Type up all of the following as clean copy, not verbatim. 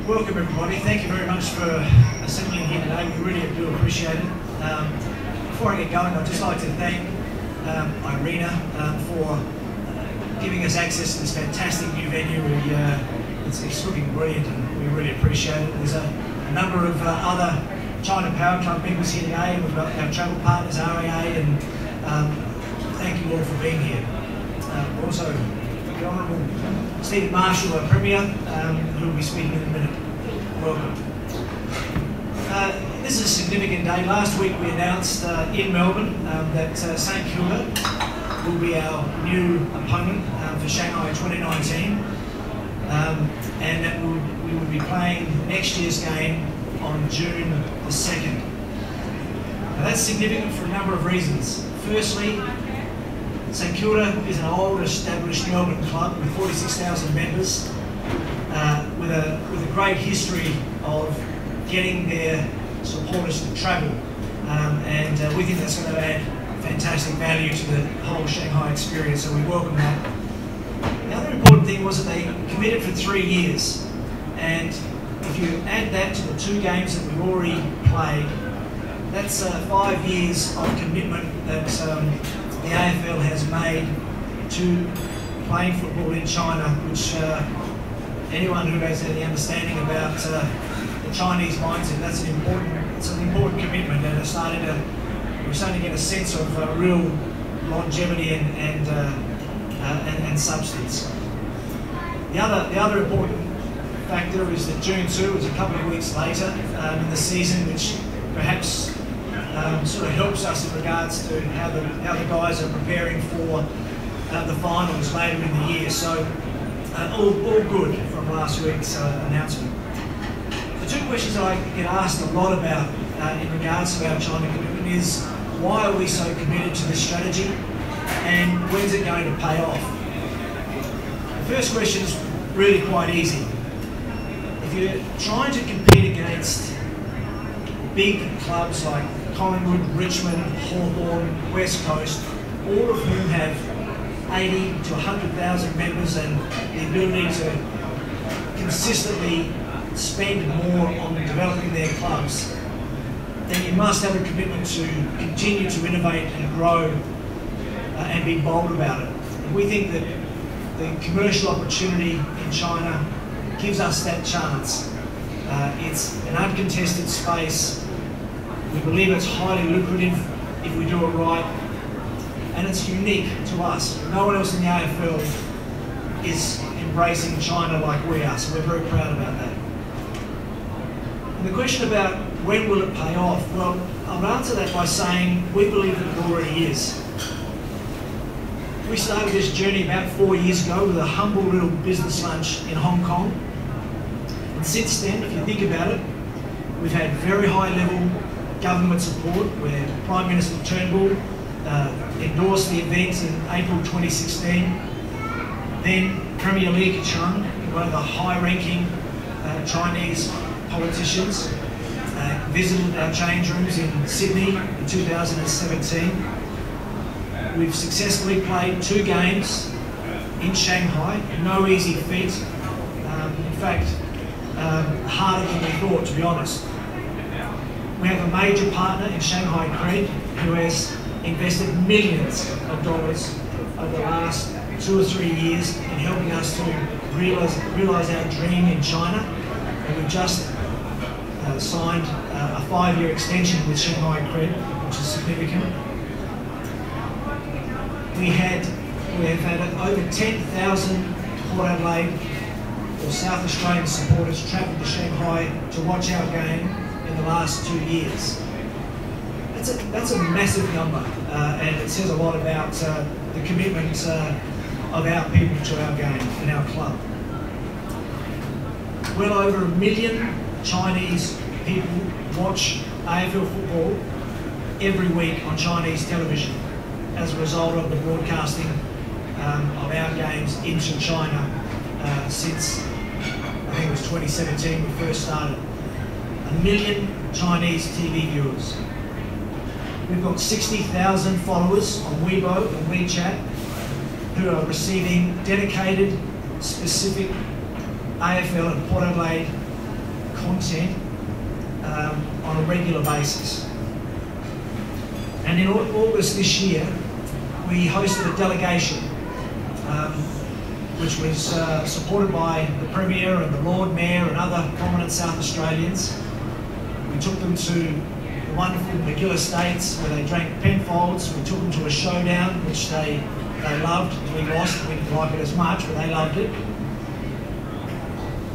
Welcome everybody, thank you very much for assembling here today, we really do appreciate it. Before I get going, I'd just like to thank Irina for giving us access to this fantastic new venue. It's looking brilliant and we really appreciate it. There's a number of other China Power Club members here today, and we've got our travel partners, RAA, and thank you all for being here. Also, the Honourable Stephen Marshall, our Premier, who will be speaking in a minute. Welcome. This is a significant day. Last week we announced in Melbourne that St Kilda will be our new opponent for Shanghai 2019, and that we will be playing next year's game on June the 2nd. Now that's significant for a number of reasons. Firstly, St Kilda is an old established Melbourne club with 46,000 members, with a great history of getting their supporters to travel, and we think that's going to add fantastic value to the whole Shanghai experience, so we welcome that. The other important thing was that they committed for 3 years, and if you add that to the 2 games that we've already played, that's 5 years of commitment that the AFL has made to playing football in China, which anyone who has any understanding about the Chinese mindset, it's an important commitment, and we're starting to get a sense of real longevity and substance. The other important factor is that June 2 is a couple of weeks later in the season, which perhaps sort of helps us in regards to how the guys are preparing for the finals later in the year. So all good from last week's announcement. The 2 questions I get asked a lot about in regards to our China commitment is, why are we so committed to this strategy, and when's it going to pay off? The first question is really quite easy. If you're trying to compete against big clubs like Collingwood, Richmond, Hawthorn, West Coast, all of whom have 80 to 100,000 members and the ability to consistently spend more on developing their clubs, then you must have a commitment to continue to innovate and grow and be bold about it. And we think that the commercial opportunity in China gives us that chance. It's an uncontested space. We believe it's highly lucrative if we do it right, and it's unique to us. No one else in the AFL is embracing China like we are, so we're very proud about that. And the question about when will it pay off, well, I'll answer that by saying we believe that it already is. We started this journey about 4 years ago with a humble little business lunch in Hong Kong, and since then, if you think about it, we've had very high level government support, where Prime Minister Turnbull endorsed the event in April 2016. Then Premier Li Keqiang, one of the high-ranking Chinese politicians, visited our change rooms in Sydney in 2017. We've successfully played 2 games in Shanghai, no easy feat. In fact, harder than we thought, to be honest. We have a major partner in Shanghai Cred who has invested millions of dollars over the last 2 or 3 years in helping us to realise our dream in China. And we've just signed a 5-year extension with Shanghai Cred, which is significant. We have had over 10,000 Port Adelaide or South Australian supporters travel to Shanghai to watch our game in the last 2 years. That's a massive number, and it says a lot about the commitment of our people to our game and our club. Well over 1 million Chinese people watch AFL football every week on Chinese television as a result of the broadcasting of our games into China since, I think it was 2017 we first started. 1 million Chinese TV viewers. We've got 60,000 followers on Weibo and WeChat who are receiving dedicated, specific AFL and Port Adelaide content on a regular basis. And in August this year, we hosted a delegation which was supported by the Premier and the Lord Mayor and other prominent South Australians. We took them to the wonderful McGill Estates where they drank Penfolds. We took them to a showdown which they loved. We lost, we didn't like it as much, but they loved it.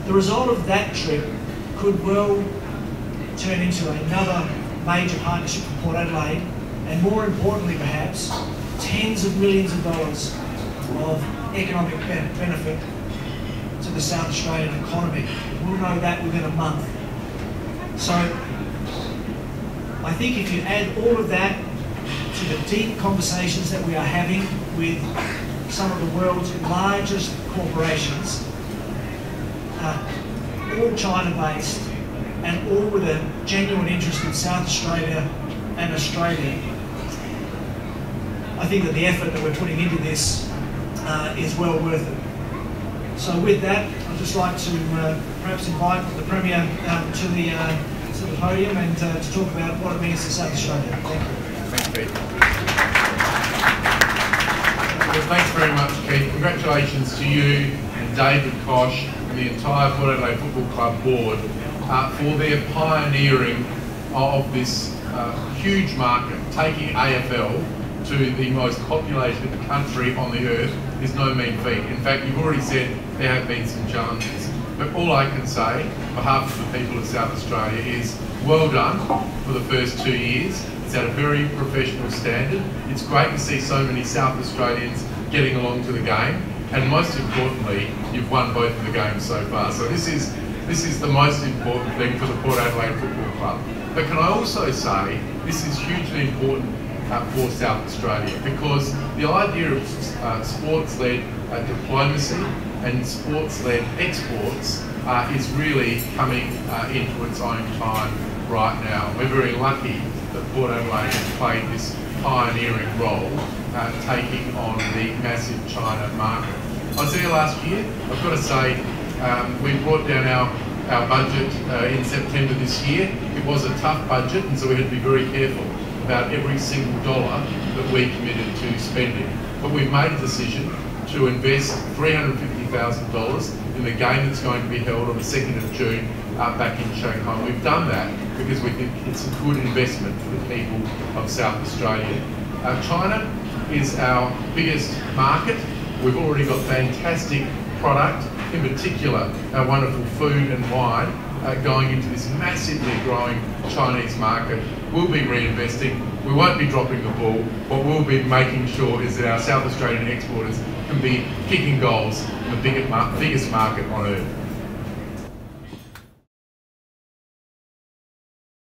The result of that trip could well turn into another major partnership for Port Adelaide, and more importantly perhaps, tens of millions of dollars of economic benefit to the South Australian economy. We'll know that within a month. So I think if you add all of that to the deep conversations that we are having with some of the world's largest corporations, all China-based and all with a genuine interest in South Australia and Australia, I think that the effort that we're putting into this is well worth it. So with that, I'd just like to perhaps invite the Premier to the podium and to talk about what it means to South Australia. Thank you. Thanks, Pete. Well, thanks very much, Keith. Congratulations to you and David Koch and the entire Port Adelaide Football Club board for their pioneering of this huge market. Taking AFL to the most populated country on the earth is no mean feat. In fact, you've already said there have been some challenges. But all I can say, on behalf of the people of South Australia, is well done for the first 2 years. It's at a very professional standard. It's great to see so many South Australians getting along to the game. And most importantly, you've won both of the games so far. So this is the most important thing for the Port Adelaide Football Club. But can I also say, this is hugely important for South Australia, because the idea of sports-led diplomacy and sports-led exports is really coming into its own time right now. We're very lucky that Port Adelaide has played this pioneering role, taking on the massive China market. I was there last year. I've got to say, we brought down our budget in September this year. It was a tough budget, and so we had to be very careful about every single dollar that we committed to spending. But we've made a decision to invest $350,000 in the game that's going to be held on the 2nd of June back in Shanghai. We've done that because we think it's a good investment for the people of South Australia. China is our biggest market. We've already got fantastic product, in particular our wonderful food and wine, going into this massively growing Chinese market. We'll be reinvesting. We won't be dropping the ball. What we'll be making sure is that our South Australian exporters can be kicking goals in the biggest market on earth.